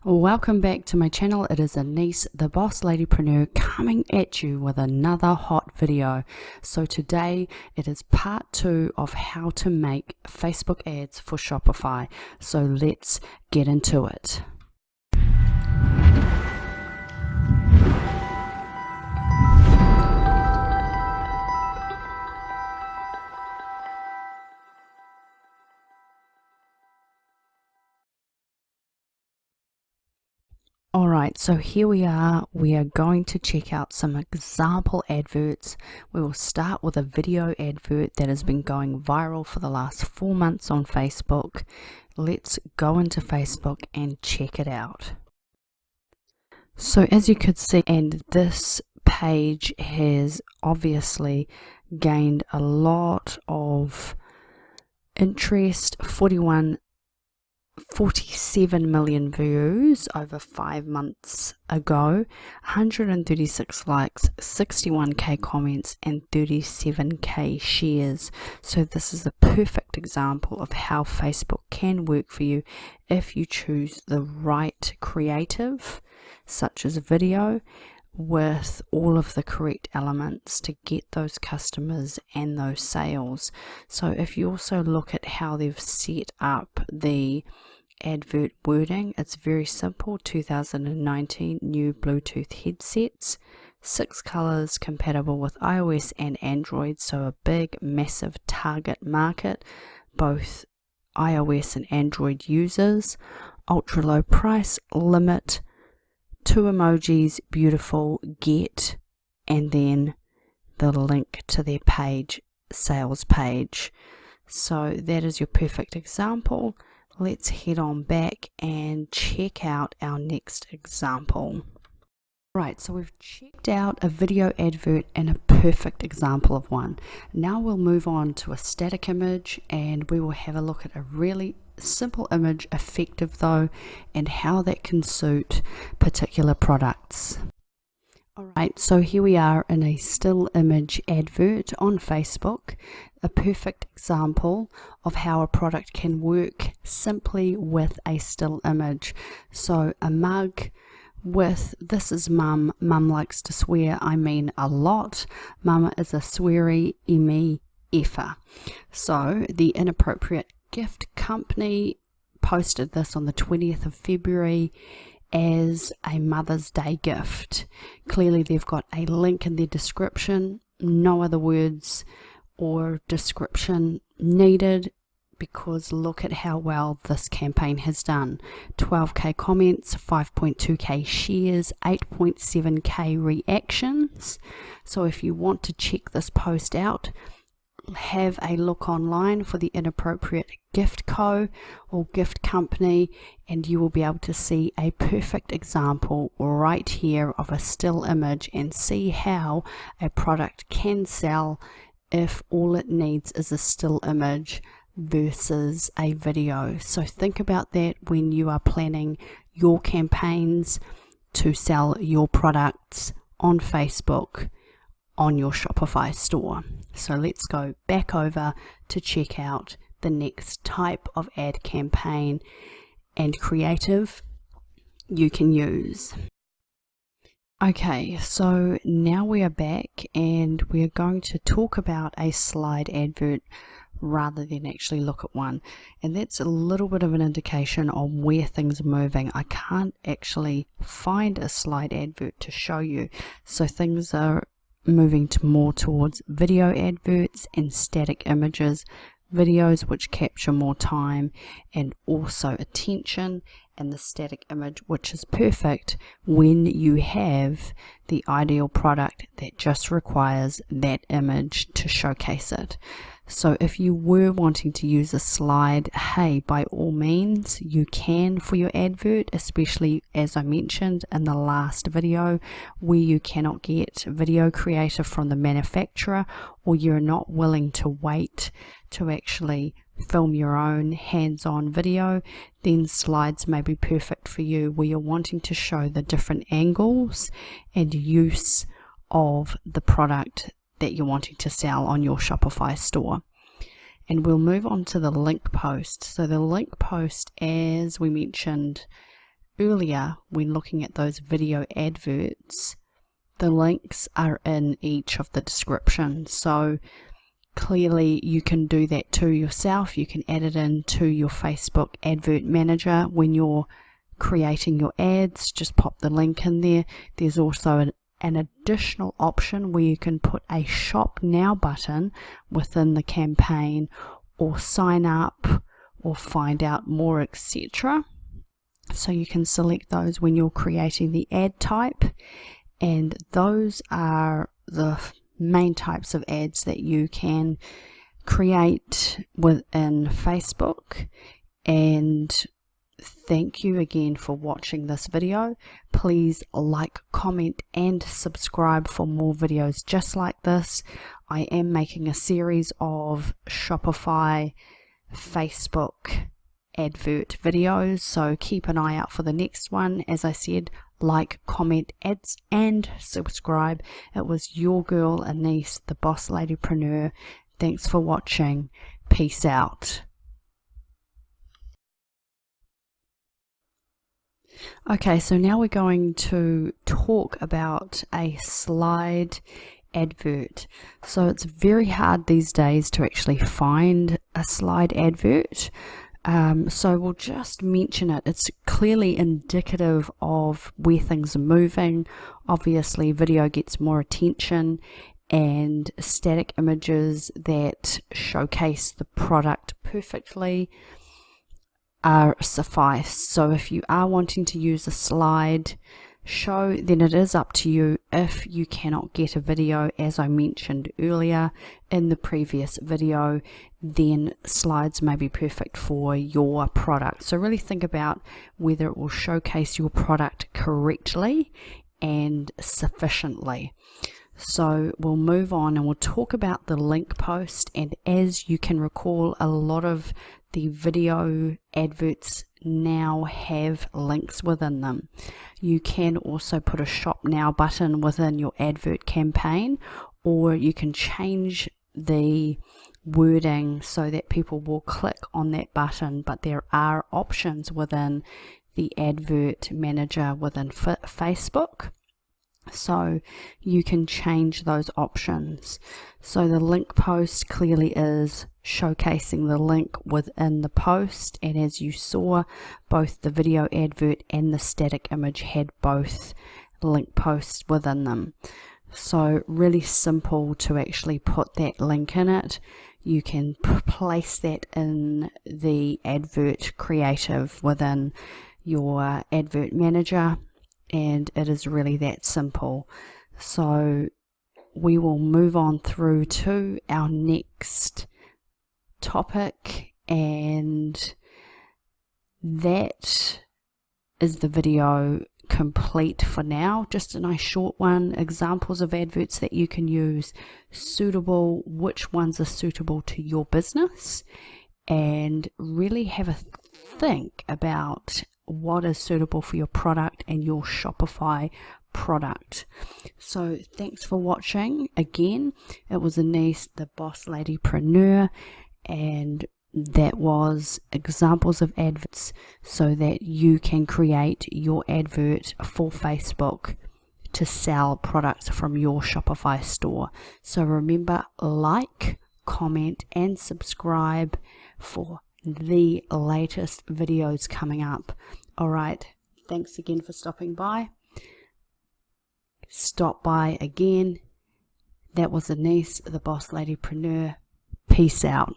Welcome back to my channel. It is Anise, the Boss Ladypreneur, coming at you with another hot video. So today it is part 2 of how to make Facebook ads for Shopify. So let's get into it. Alright, so here we are going to check out some example adverts. We will start with a video advert that has been going viral for the last 4 months on Facebook. Let's go into Facebook and check it out. So as you could see, and this page has obviously gained a lot of interest, 47 million views over 5 months ago, 136 likes, 61k comments, and 37k shares. So this is a perfect example of how Facebook can work for you if you choose the right creative, such as video, with all of the correct elements to get those customers and those sales. So if you also look at how they've set up the advert wording, it's very simple. 2019 new Bluetooth headsets, 6 colors, compatible with iOS and Android, so a big massive target market, both iOS and Android users, ultra low price, limit, 2 emojis, beautiful, get, and then the link to their page, sales page. So that is your perfect example. Let's head on back and check out our next example. Right, so we've checked out a video advert and a perfect example of one. Now we'll move on to a static image and we will have a look at a really simple image, effective though, and how that can suit particular products. Alright, so here we are in a still image advert on Facebook, a perfect example of how a product can work simply with a still image. So a mug with, this is mum likes to swear, I mean a lot, mama is a sweary eme effer. So the Inappropriate Gift Company posted this on the 20th of February as a Mother's Day gift. Clearly they've got a link in their description, no other words or description needed, because look at how well this campaign has done. 12k comments, 5.2k shares, 8.7k reactions. So if you want to check this post out, have a look online for the Inappropriate Gift Co. or Gift Company, and you will be able to see a perfect example right here of a still image and see how a product can sell if all it needs is a still image versus a video. So think about that when you are planning your campaigns to sell your products on Facebook on your Shopify store. So let's go back over to check out the next type of ad campaign and creative you can use. Okay, so now we are back and we are going to talk about a slide advert rather than actually look at one, and that's a little bit of an indication on where things are moving. I can't actually find a slide advert to show you, so things are moving to more towards video adverts and static images, videos which capture more time and also attention, and the static image, which is perfect when you have the ideal product that just requires that image to showcase it. So if you were wanting to use a slide, hey, by all means you can for your advert, especially as I mentioned in the last video, where you cannot get video creator from the manufacturer, or you're not willing to wait to actually film your own hands-on video, then slides may be perfect for you, where you're wanting to show the different angles and use of the product that you're wanting to sell on your Shopify store. And we'll move on to the link post. So the link post, as we mentioned earlier when looking at those video adverts, the links are in each of the descriptions. So clearly you can do that too yourself. You can add it into your Facebook advert manager when you're creating your ads. Just pop the link in there. There's also an additional option where you can put a shop now button within the campaign, or sign up, or find out more, etc. So you can select those when you're creating the ad type, and those are the main types of ads that you can create within Facebook. And thank you again for watching this video. Please like, comment and subscribe for more videos just like this. I am making a series of Shopify Facebook advert videos, so keep an eye out for the next one. As I said, like, comment, ads and subscribe. It was your girl Anise, the Boss Ladypreneur. Thanks for watching. Peace out. Okay, so now we're going to talk about a slide advert. So it's very hard these days to actually find a slide advert. So we'll just mention it. It's clearly indicative of where things are moving. Obviously, video gets more attention, and static images that showcase the product perfectly are suffice. So if you are wanting to use a slide show, then it is up to you. If you cannot get a video, as I mentioned earlier in the previous video, then slides may be perfect for your product. So really think about whether it will showcase your product correctly and sufficiently. So we'll move on and we'll talk about the link post. And as you can recall, a lot of the video adverts now have links within them. You can also put a shop now button within your advert campaign, or you can change the wording so that people will click on that button. But there are options within the advert manager within Facebook, so you can change those options. So the link post clearly is showcasing the link within the post, and as you saw, both the video advert and the static image had both link posts within them. So really simple to actually put that link in it. You can place that in the advert creative within your advert manager, and it is really that simple. So we will move on through to our next topic, and that is the video complete for now. Just a nice short one. Examples of adverts that you can use, suitable, which ones are suitable to your business, and really have a think about what is suitable for your product and your Shopify product. So thanks for watching. Again, it was Anise, the Boss Ladypreneur, and that was examples of adverts so that you can create your advert for Facebook to sell products from your Shopify store. So remember, like, comment and subscribe for the latest videos coming up. Alright, thanks again for stopping by. Stop by again. That was Anise, the Boss Ladypreneur. Peace out.